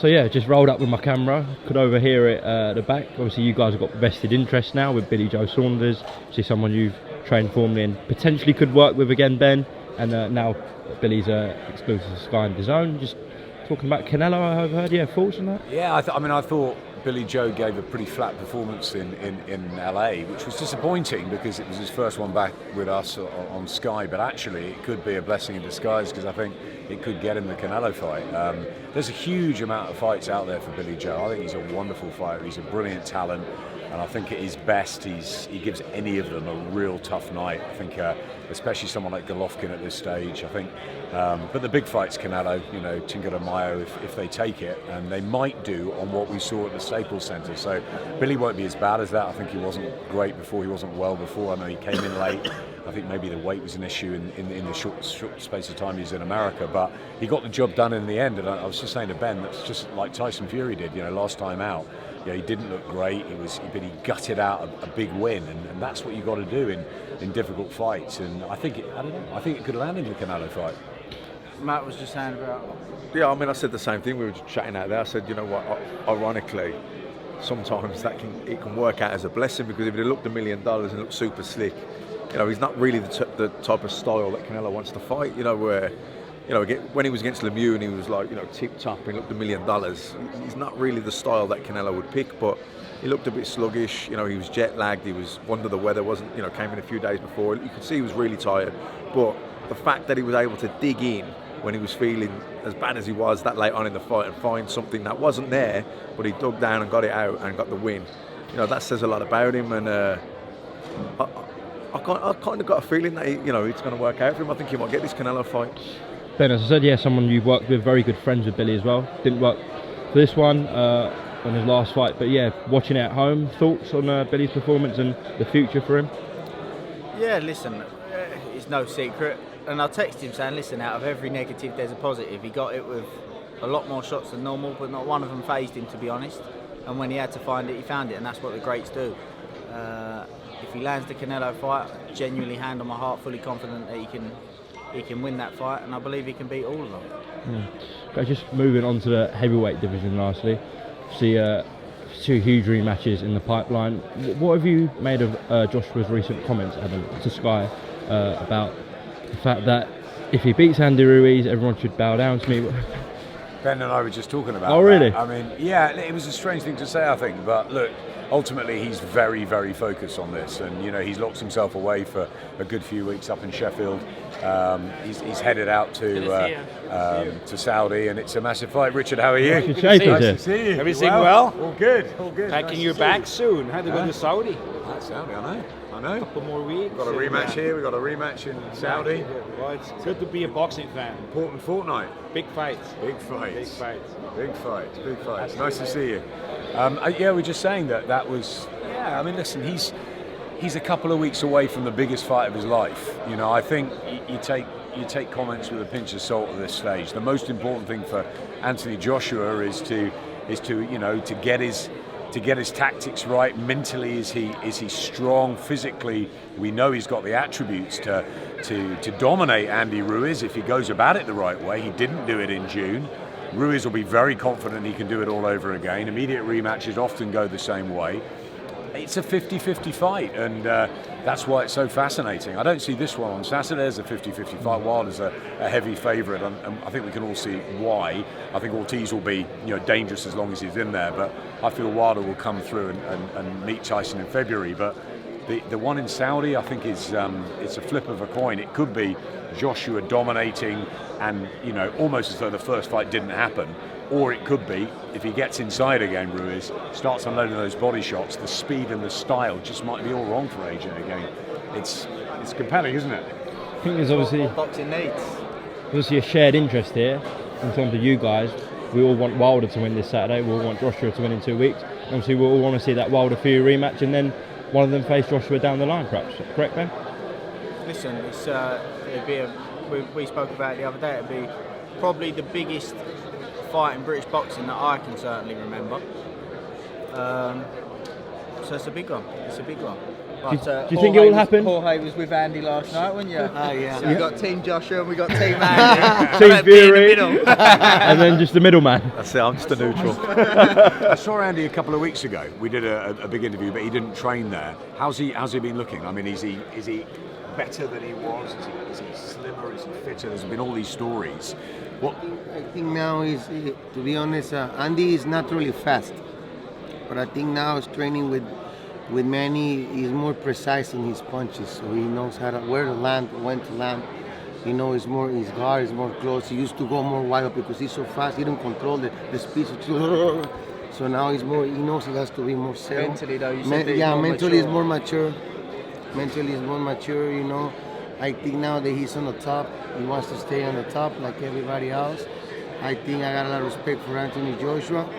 So yeah, just rolled up with my camera, could overhear it at the back. Obviously you guys have got vested interest now with Billy Joe Saunders. She's someone you've trained formally and potentially could work with again, Ben. And now Billy's exclusive to Sky and DAZN. Just talking about Canelo, I've heard. Yeah, thoughts on that? Yeah, I thought Billy Joe gave a pretty flat performance in LA, which was disappointing because it was his first one back with us on Sky, but actually it could be a blessing in disguise because I think it could get him the Canelo fight. There's a huge amount of fights out there for Billy Joe. I think he's a wonderful fighter, he's a brilliant talent, and I think at his best he gives any of them a real tough night. I think especially someone like Golovkin at this stage, I think. But the big fight's Canelo, Cinco de Mayo, if they take it, and they might do on what we saw at the Staples Center. So Billy won't be as bad as that. I think he wasn't great before, he wasn't well before. I know he came in late. I think maybe the weight was an issue in the short space of time he was in America, but he got the job done in the end. And I was just saying to Ben, that's just like Tyson Fury did, last time out. He didn't look great. But he gutted out a big win, and that's what you got to do in difficult fights. And I think it could have landed the Canelo fight. Matt was just saying about. Yeah, I said the same thing. We were just chatting out there. I said, you know what? Ironically, sometimes it can work out as a blessing because if it looked $1 million and looked super slick, he's not really the type of style that Canelo wants to fight. Where. When he was against Lemieux and he was like, tip top and he looked $1 million, he's not really the style that Canelo would pick, but he looked a bit sluggish, he was jet lagged, he was under the weather, came in a few days before, you could see he was really tired, but the fact that he was able to dig in when he was feeling as bad as he was that late on in the fight and find something that wasn't there, but he dug down and got it out and got the win, that says a lot about him, and I kind of got a feeling that it's going to work out for him. I think he might get this Canelo fight. Ben, as I said, yeah, someone you've worked with, very good friends with Billy as well. Didn't work for this one on his last fight, but yeah, watching it at home, thoughts on Billy's performance and the future for him? Yeah, listen, it's no secret, and I texted him saying, listen, out of every negative there's a positive. He got it with a lot more shots than normal, but not one of them fazed him, to be honest, and when he had to find it, he found it, and that's what the greats do. If he lands the Canelo fight, genuinely, hand on my heart, fully confident that he can win that fight, and I believe he can beat all of them. Okay, just moving on to the heavyweight division lastly. See two huge rematches in the pipeline. What have you made of Joshua's recent comments, Adam, to Sky about the fact that if he beats Andy Ruiz, everyone should bow down to me? Ben and I were just talking about Oh, really? that. I mean, yeah, it was a strange thing to say, I think, but look, ultimately he's very, very focused on this, and he's locked himself away for a good few weeks up in Sheffield. He's headed out to Saudi, and it's a massive fight. Richard, how are you? Nice to see you. Everything well? All good. Packing your bags soon. Had to go to Saudi. Saudi, I know. A couple more weeks. Got a rematch here. We got a rematch in Saudi. Well, it's good to be a boxing fan. Important fortnight. Big fights. Big fights. Nice to see you. Yeah, we're just saying that was. Yeah, I mean, listen, he's a couple of weeks away from the biggest fight of his life. I think you take comments with a pinch of salt at this stage. The most important thing for Anthony Joshua is to get his tactics right. Mentally, is he strong? Physically, we know he's got the attributes to dominate Andy Ruiz if he goes about it the right way. He didn't do it in June. Ruiz will be very confident he can do it all over again. Immediate rematches often go the same way. It's a 50-50 fight, and that's why it's so fascinating. I don't see this one on Saturday as a 50-50 fight. Wilder's a heavy favourite, and I think we can all see why. I think Ortiz will be dangerous as long as he's in there, but I feel Wilder will come through and meet Tyson in February. But the one in Saudi, I think, is it's a flip of a coin. It could be Joshua dominating and almost as though the first fight didn't happen, or it could be if he gets inside again, Ruiz starts unloading those body shots, the speed and the style just might be all wrong for AJ again. It's compelling, isn't it? I think there's obviously boxing needs. a shared interest here in terms of you guys. We all want Wilder to win this Saturday. We all want Joshua to win in 2 weeks. Obviously, we all want to see that Wilder Fury rematch, and then one of them face Joshua down the line, perhaps. Correct, Ben? Listen, it'd be we spoke about it the other day. It'd be probably the biggest fight in British boxing that I can certainly remember. So it's a big one. It's a big one. Do you think it will happen? Jorge was with Andy last night, weren't you? Oh, yeah. So we got Team Joshua and we got Team Andy. Team I'd be in the Fury. middle. And then just the middleman. That's it. I'm just a neutral. I saw Andy a couple of weeks ago. We did a big interview, but he didn't train there. How's he been looking? I mean, is he better than he was? Is he slimmer? Is he fitter? There's been all these stories. What? I think now is, to be honest, Andy is naturally fast, but I think now he's training with Manny. He's more precise in his punches, so he knows where to land, when to land. He knows his guard is more close. He used to go more wide because he's so fast. He don't control the speed. So now he knows he has to be more safe. Mentally though, you said that he's more mentally he's mature. more mature. Mentally he's more mature, you know. I think now that he's on the top, he wants to stay on the top like everybody else. I think I got a lot of respect for Anthony Joshua,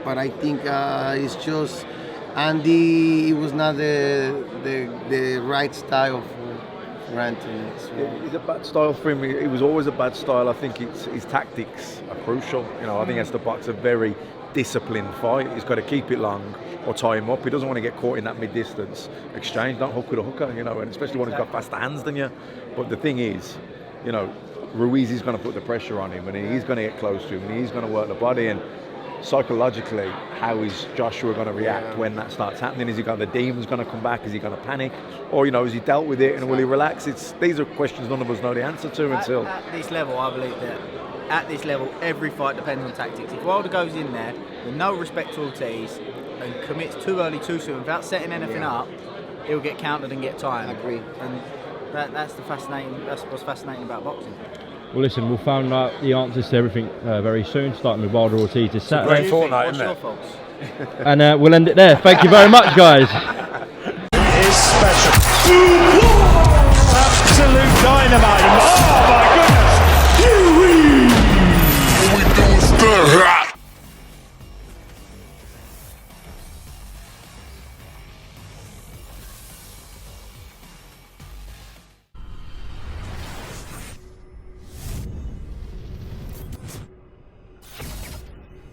but I think it's just Andy. It was not the right style for Anthony. So. It's a bad style for him. It was always a bad style. I think his tactics are crucial. You know, I think that's the box a very disciplined fight. He's got to keep it long or tie him up. He doesn't want to get caught in that mid-distance exchange. Don't hook with a hooker, you know, and especially when he's got faster hands than you. But the thing is, you know, Ruiz is going to put the pressure on him, and he's going to get close to him, and he's going to work the body. And psychologically, how is Joshua going to react when that starts happening? Is he going? The demons going to come back? Is he going to panic, or you know, has he dealt with it and will he relax? These are questions none of us know the answer to until. At this level, I believe that at this level, every fight depends on tactics. If Wilder goes in there with no respect to Ortiz and commits too early, too soon, without setting anything up, he'll get countered and get time. I agree. And that's what's fascinating about boxing. Well, listen, we'll find out the answers to everything very soon, starting with Wilder Ortiz this Saturday. Great fortnight, What's isn't your it? thoughts? And we'll end it there. Thank you very much, guys. Is special.